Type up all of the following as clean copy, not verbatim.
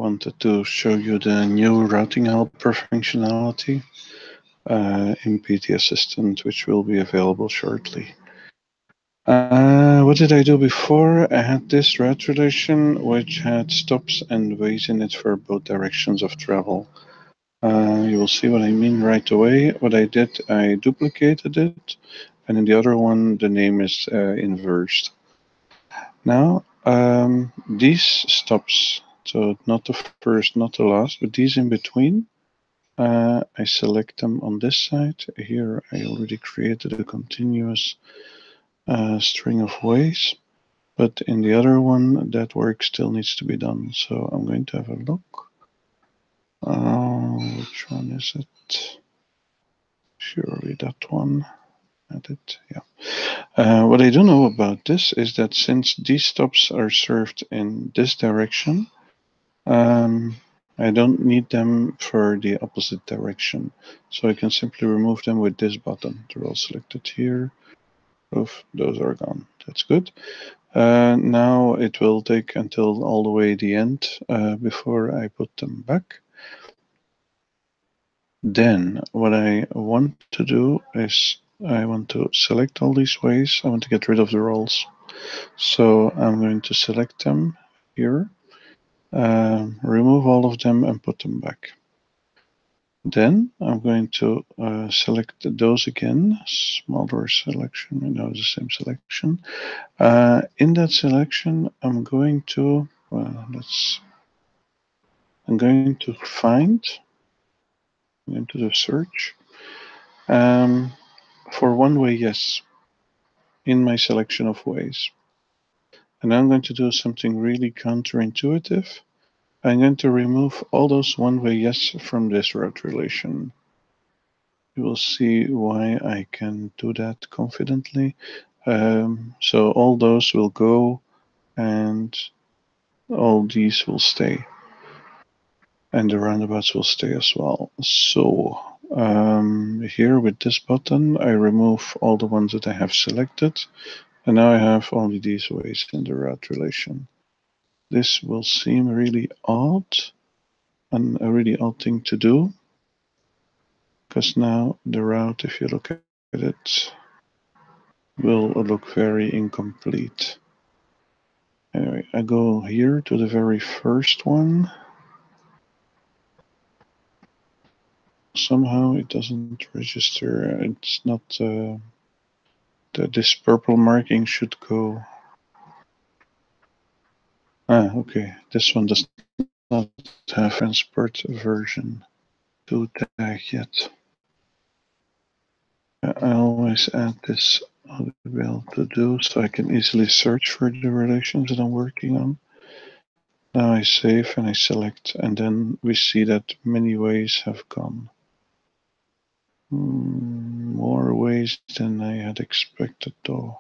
wanted to show you the new routing helper functionality in PT Assistant, which will be available shortly. What did I do before? I had this route relation, which had stops and ways in it for both directions of travel. You will see what I mean right away. What I did, I duplicated it, and in the other one, the name is inversed. Now, these stops, so not the first, not the last, but these in between, I select them on this side. Here, I already created a continuous string of ways, but in the other one, that work still needs to be done. So I'm going to have a look. Which one is it? Surely that one. Edit, yeah. What I do know about this is that since these stops are served in this direction, I don't need them for the opposite direction. So I can simply remove them with this button. They're all selected here. Oof, those are gone. That's good. Now it will take until all the way the end before I put them back. Then what I want to do is I want to select all these ways. I want to get rid of the roles. So I'm going to select them here, remove all of them and put them back. Then I'm going to select those again, smaller selection, the same selection. In that selection, I'm going to, I'm going to find, into the search, for one way yes in my selection of ways. And I'm going to do something really counterintuitive. I'm going to remove all those one-way yes from this route relation. You will see why I can do that confidently. So all those will go and all these will stay. And the roundabouts will stay as well. So here with this button, I remove all the ones that I have selected. And now I have only these ways in the route relation. This will seem really odd and a really odd thing to do. Because now the route, if you look at it, will look very incomplete. Anyway, I go here to the very first one. Somehow it doesn't register. It's not, this purple marking should go. Okay, this one does not have transport version 2 tag yet. I always add this well to do so I can easily search for the relations that I'm working on. Now I save and I select, and then we see that many ways have gone. More ways than I had expected, though.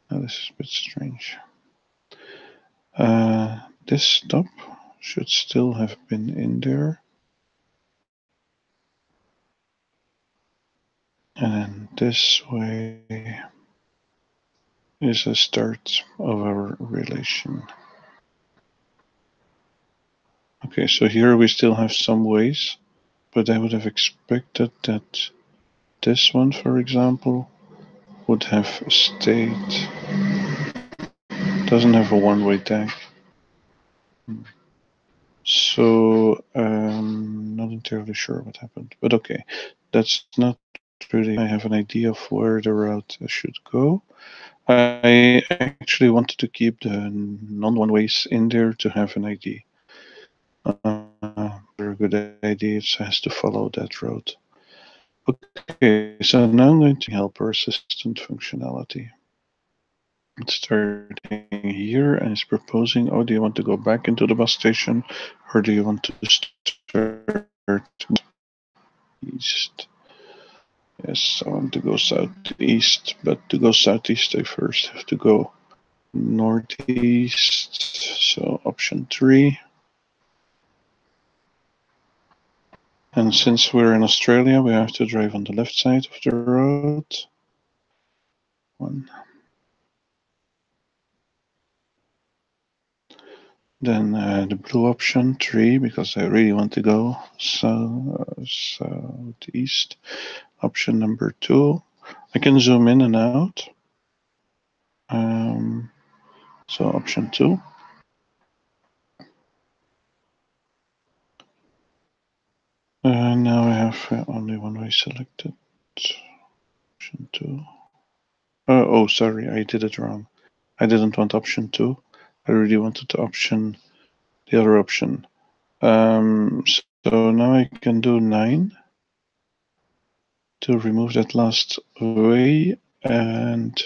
Now this is a bit strange. This stop should still have been in there. And this way is a start of our relation. Okay, so here we still have some ways, but I would have expected that this one, for example, would have stayed. Doesn't have a one-way tag. So not entirely sure what happened, but okay, that's not really. I have an idea of where the route should go. I actually wanted to keep the non-one ways in there to have an ID. Very good idea. It has to follow that road. Okay, so now I'm going to helper assistant functionality. It's starting here and it's proposing, oh, do you want to go back into the bus station or do you want to start east? Yes, I want to go southeast, but to go southeast, I first have to go northeast. So option 3. And since we're in Australia, we have to drive on the left side of the road. 1. Then the blue option 3, because I really want to go southeast. Option number 2. I can zoom in and out. So option 2. Now I have only one way selected. Option 2. Oh, sorry, I did it wrong. I didn't want option 2. I really wanted the other option. So now I can do 9 to remove that last way, and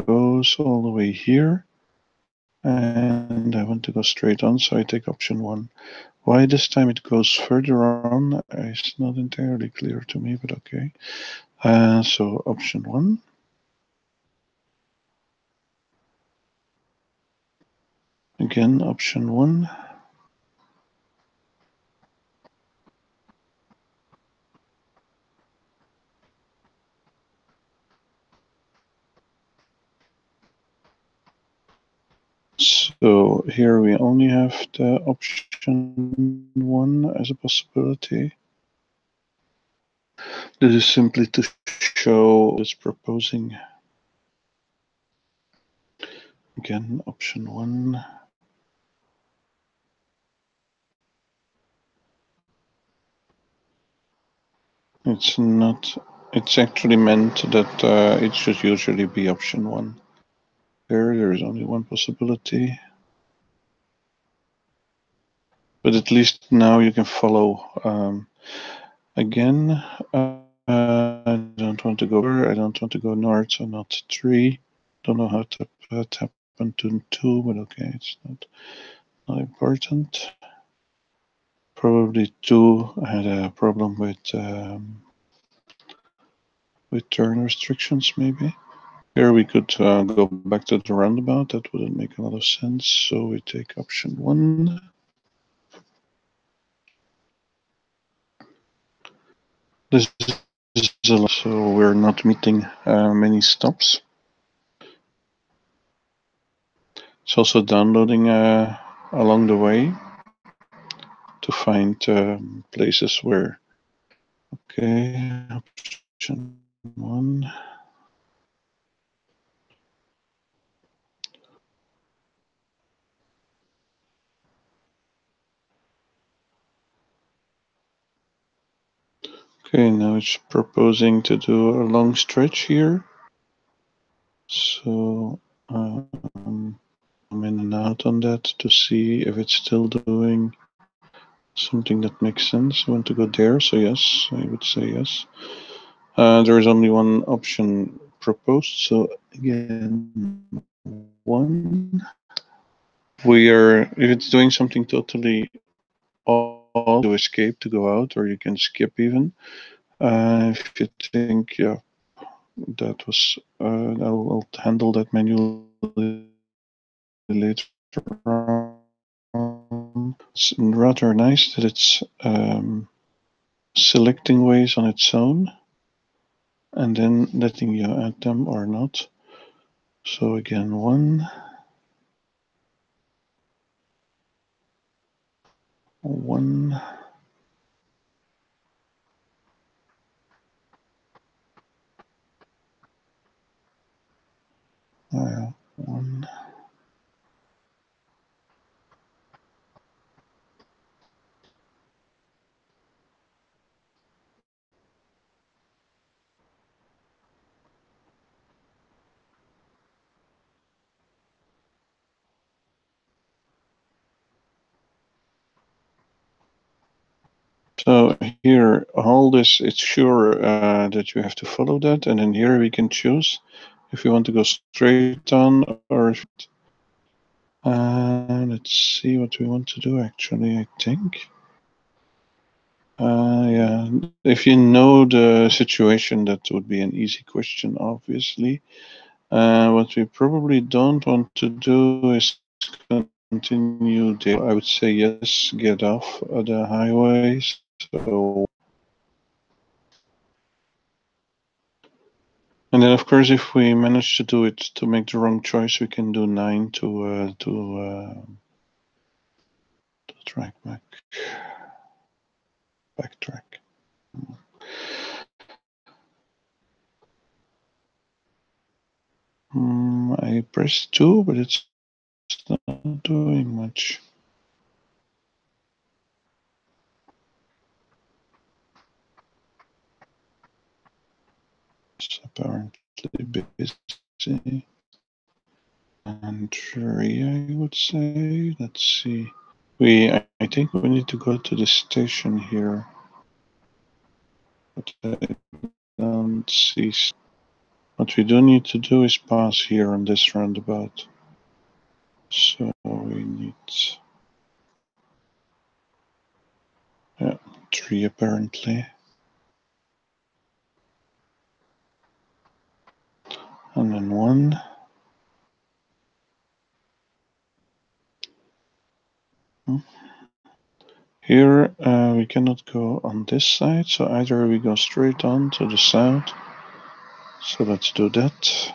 goes all the way here. And I want to go straight on, so I take option 1. Why this time it goes further on is not entirely clear to me, but okay. So option 1. Again, option 1. So here we only have the option 1 as a possibility. This is simply to show it's proposing. Again, option 1. It's not, it's actually meant that it should usually be option 1. There is only one possibility. But at least now you can follow. Again, I don't want to go over, I don't want to go north, so not 3. Don't know how to happen to 2, but okay, it's not important. Probably 2 had a problem with turn restrictions, maybe. Here we could go back to the roundabout. That wouldn't make a lot of sense. So we take option 1. This is a lot, so we're not meeting many stops. It's also downloading along the way to find places where. Okay, option 1. Okay, now it's proposing to do a long stretch here. So I'm in and out on that to see if it's still doing something that makes sense. I want to go there, so yes, I would say yes. There is only one option proposed, so again, 1. If it's doing something totally odd, to escape, to go out, or you can skip even. If you think, yeah, that was, I'll handle that manually later on. It's rather nice that it's selecting ways on its own and then letting you add them or not. So again, 1. 1. One. So here, all this, it's sure that you have to follow that. And then here we can choose if you want to go straight on or if, let's see what we want to do actually, I think. Yeah, if you know the situation, that would be an easy question, obviously. What we probably don't want to do is continue there. I would say yes, get off the highway. So, and then of course, if we manage to do it, to make the wrong choice, we can do 9 to Track back. Backtrack. I pressed 2, but it's not doing much. It's apparently busy. And 3, I would say. Let's see. I think we need to go to the station here. But I don't see. What we do need to do is pass here on this roundabout. So we need 3 apparently. And then 1. Here we cannot go on this side, so either we go straight on to the south. So let's do that.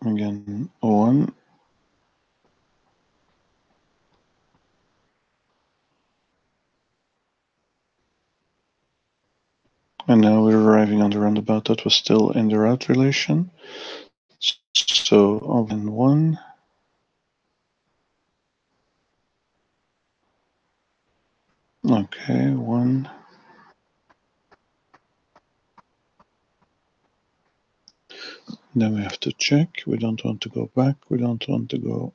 Again, 1. And now we're arriving on the roundabout that was still in the route relation. So all in 1. Okay, 1. Then we have to check. We don't want to go back. We don't want to go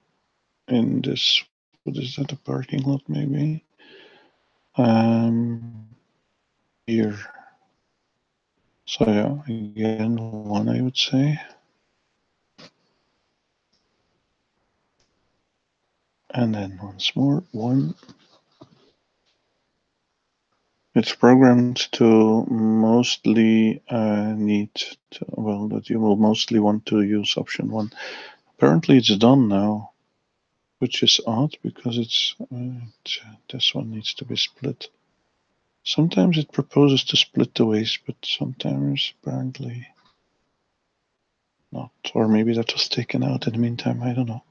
in this. What is that? A parking lot, maybe? Here. So yeah, again, 1, I would say. And then once more, 1. It's programmed to mostly need to, well, that you will mostly want to use option 1. Apparently it's done now, which is odd because it's this one needs to be split. Sometimes it proposes to split the waste, but sometimes apparently not. Or maybe that was taken out in the meantime, I don't know.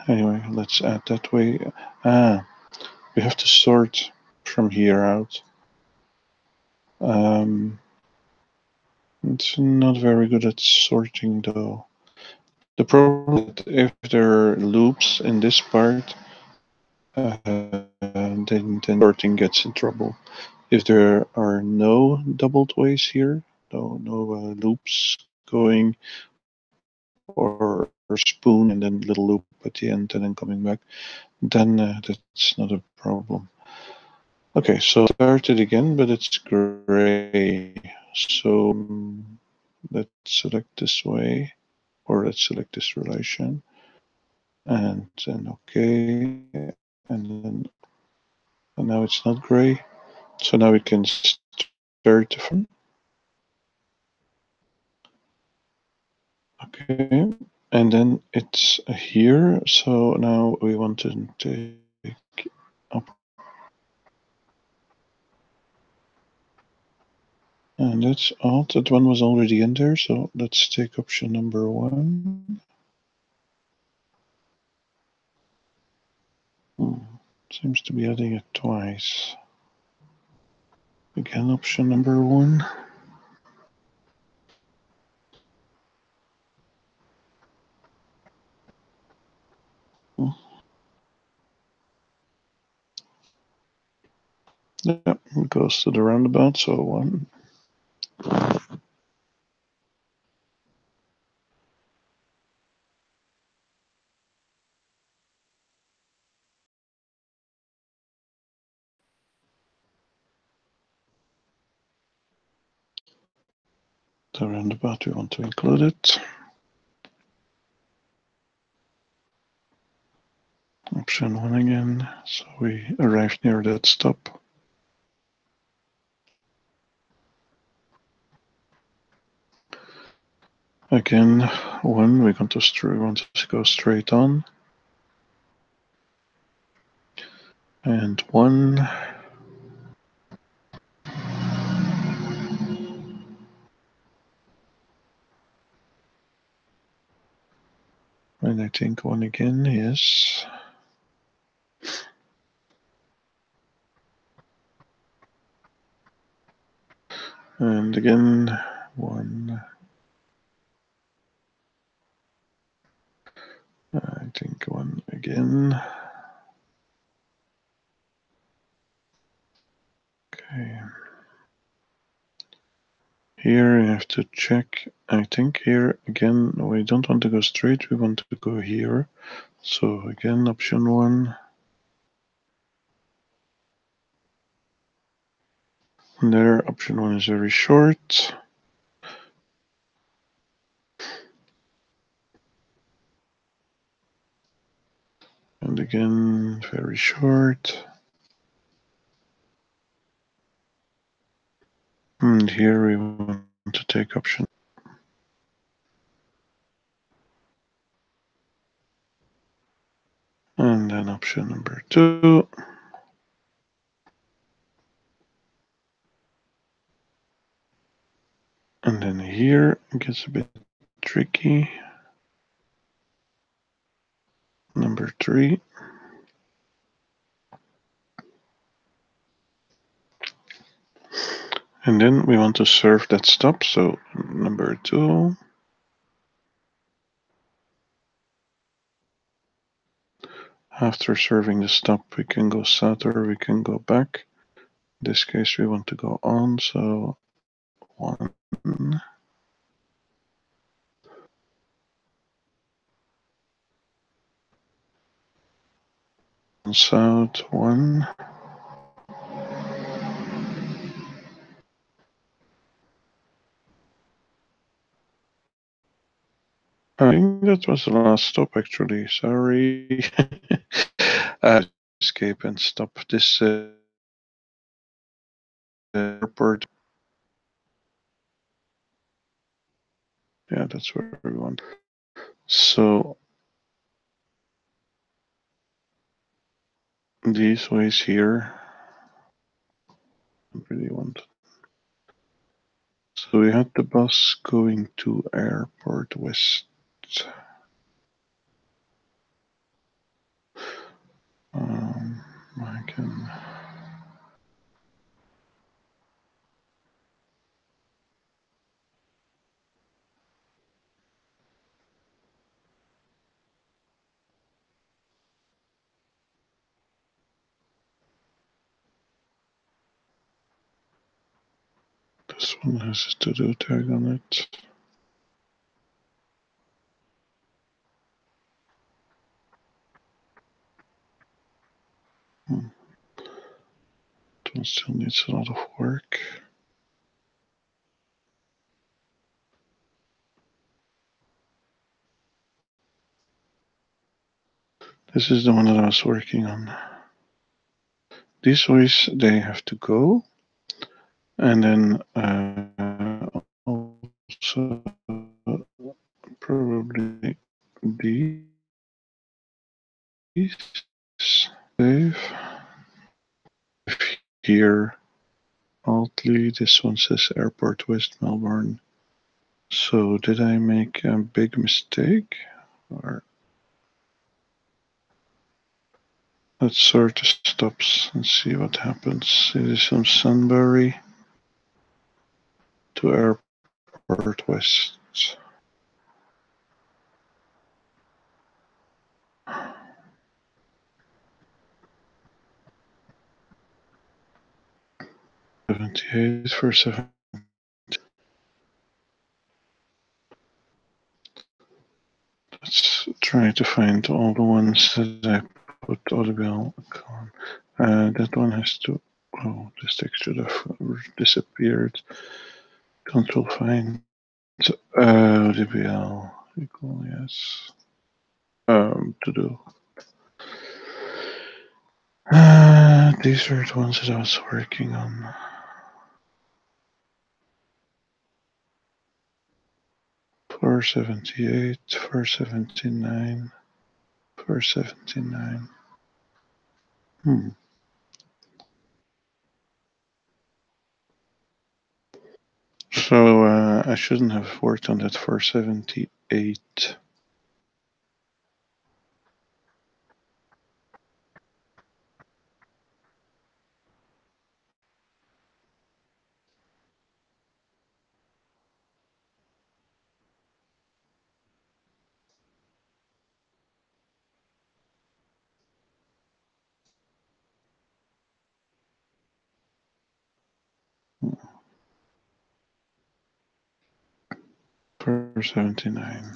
Anyway, let's add that way. We have to sort from here out. It's not very good at sorting though. The problem is if there are loops in this part, then sorting gets in trouble. If there are no doubled ways here, no loops going, or spoon and then little loop at the end and then coming back, then that's not a problem. Okay, so start it again, but it's gray. So let's select this way, or let's select this relation, and then okay, and now it's not gray. So now we can start from. Okay, and then it's here. So now we want to take up. And that's odd. That one was already in there. So let's take option number 1. Seems to be adding it twice. Again, option number 1. Yep, it goes to the roundabout. So 1. The roundabout, we want to include it. Option 1 again. So we arrive near that stop. Again, 1, we want to go straight on. and 1. And I think 1 again, yes. And again, 1. I think 1 again. Okay. Here you have to check. I think here again, we don't want to go straight, we want to go here. So again, option 1. And there, option 1 is very short. And again, very short. And here we want to take option. And then option number 2. And then here it gets a bit tricky. Number 3. And then we want to serve that stop. So number 2. After serving the stop, we can go south or we can go back. In this case, we want to go on. So 1. South 1. I think that was the last stop actually. Sorry. Escape and stop this airport. Yeah, that's where we want. So these ways here, I really want. So we had the bus going to Airport West. I can. This one has a to-do tag on it. That one still needs a lot of work. This is the one that I was working on. These ways they have to go. And then also probably these. Save. Here, Altley, this one says Airport West Melbourne. So did I make a big mistake? Or let's sort the stops and see what happens. It is from Sunbury to Airport West. $78 for 7. Let's try to find all the ones that I put Audible on. That one has to. Oh, this text should have disappeared. Control find. DBL equal yes. To do. These are the ones that I was working on. $478, $479, $479. So I shouldn't have worked on that 478. For 79.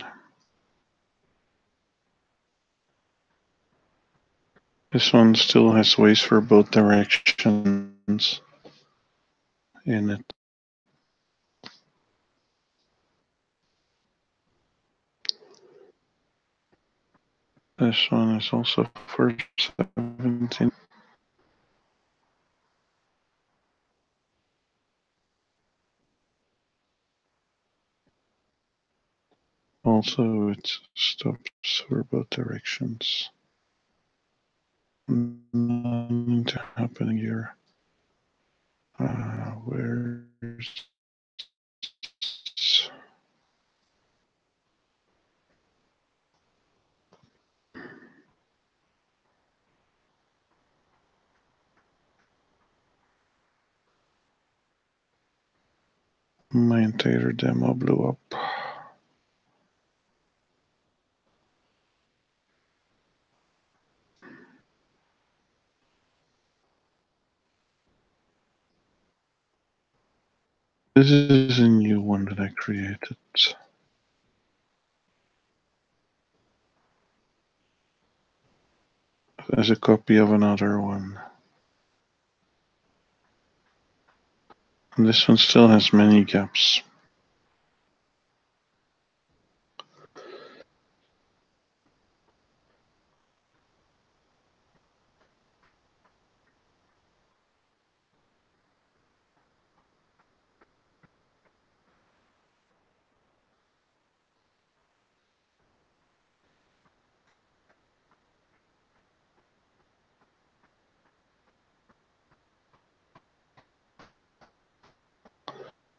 This one still has ways for both directions in it. This one is also for 17. Also, it stops for both directions. Nothing to happen here. Where's my entire demo blew up? This is a new one that I created. As a copy of another one. And this one still has many gaps.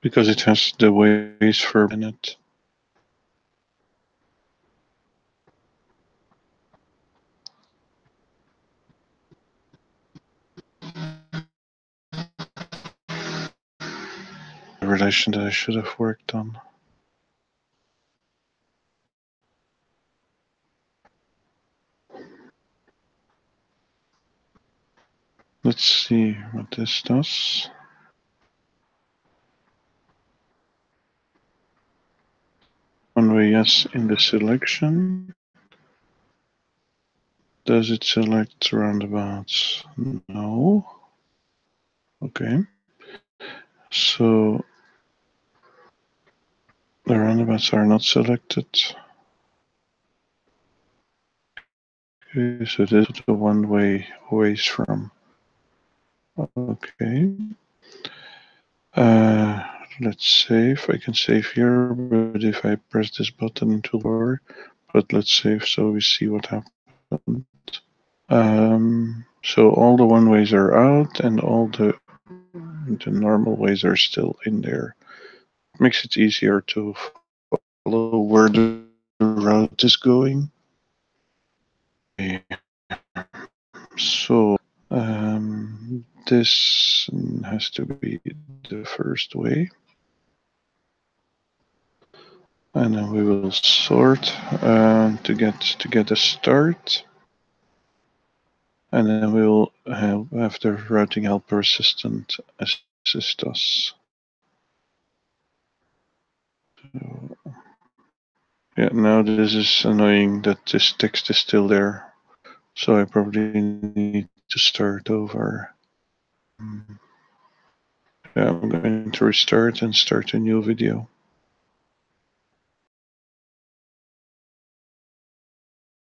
Because it has the ways for in it. The relation that I should have worked on. Let's see what this does. One way yes in the selection. Does it select roundabouts? No. Okay. So the roundabouts are not selected. Okay, so this is the one way ways from. Okay. Let's save. I can save here, but if I press this button it will work. But let's save so we see what happened. So all the one ways are out and all the normal ways are still in there. Makes it easier to follow where the route is going. Okay. So this has to be the first way. And then we will sort to get a start. And then we will have the routing helper assistant assist us. So, yeah, now this is annoying that this text is still there. So I probably need to start over. Yeah, I'm going to restart and start a new video.